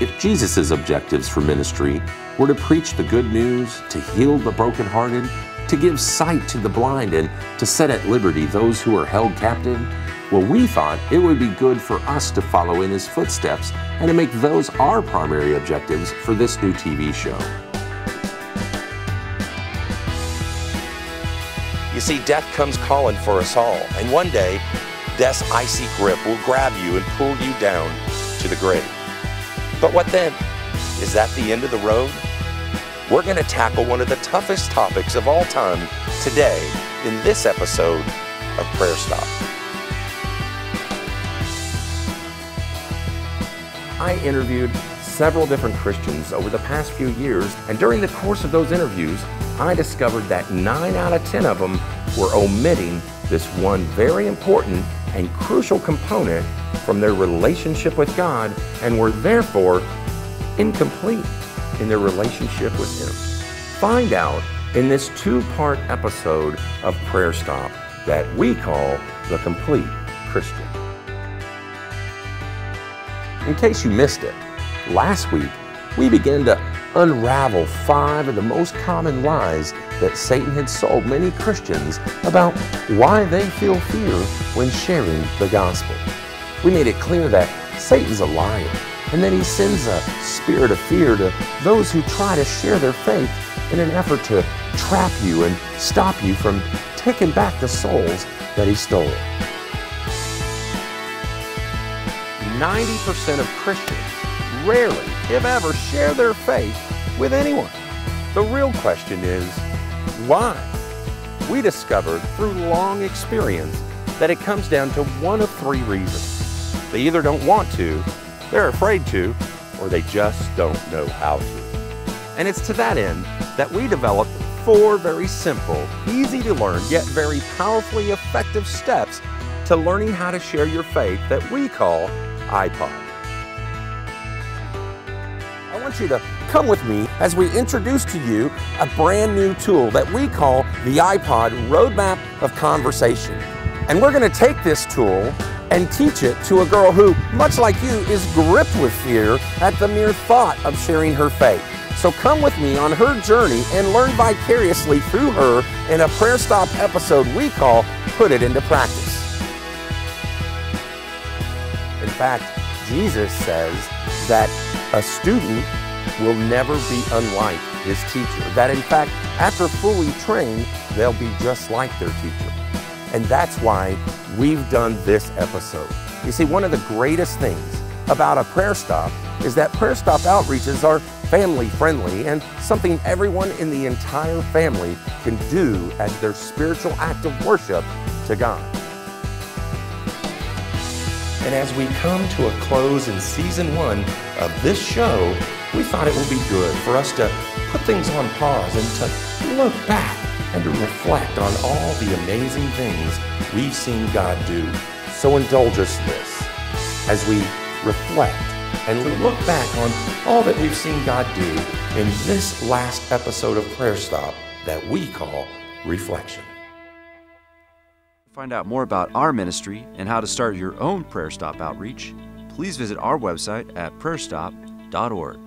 If Jesus' objectives for ministry were to preach the good news, to heal the brokenhearted, to give sight to the blind, and to set at liberty those who are held captive, well, we thought it would be good for us to follow in his footsteps and to make those our primary objectives for this new TV show. You see, death comes calling for us all, and one day, death's icy grip will grab you and pull you down to the grave. But what then? Is that the end of the road? We're going to tackle one of the toughest topics of all time today in this episode of Prayer Stop. I interviewed several different Christians over the past few years, and during the course of those interviews, I discovered that 9 out of 10 of them were omitting this one very important and crucial component from their relationship with God, and were therefore incomplete in their relationship with Him. Find out in this 2-part episode of Prayer Stop that we call The Complete Christian. In case you missed it, last week we began to unravel 5 of the most common lies that Satan had sold many Christians about why they feel fear when sharing the gospel. We made it clear that Satan's a liar, and that he sends a spirit of fear to those who try to share their faith in an effort to trap you and stop you from taking back the souls that he stole. 90% of Christians rarely, if ever, share their faith with anyone. The real question is, why? We discovered through long experience that it comes down to one of 3 reasons. They either don't want to, they're afraid to, or they just don't know how to. And it's to that end that we developed 4 very simple, easy to learn, yet very powerfully effective steps to learning how to share your faith that we call iPOD. I want you to come with me as we introduce to you a brand new tool that we call the iPOD Roadmap of Conversation. And we're going to take this tool and teach it to a girl who, much like you, is gripped with fear at the mere thought of sharing her faith. So come with me on her journey and learn vicariously through her in a Prayer Stop episode we call Put It Into Practice. In fact, Jesus says that a student will never be unlike his teacher. That in fact, after fully trained, they'll be just like their teacher. And that's why we've done this episode. You see, one of the greatest things about a Prayer Stop is that Prayer Stop outreaches are family friendly and something everyone in the entire family can do as their spiritual act of worship to God. And as we come to a close in season 1 of this show, we thought it would be good for us to put things on pause and to look back and to reflect on all the amazing things we've seen God do. So indulge us this as we reflect and look back on all that we've seen God do in this last episode of Prayer Stop that we call Reflection. To find out more about our ministry and how to start your own Prayer Stop outreach, please visit our website at prayerstop.org.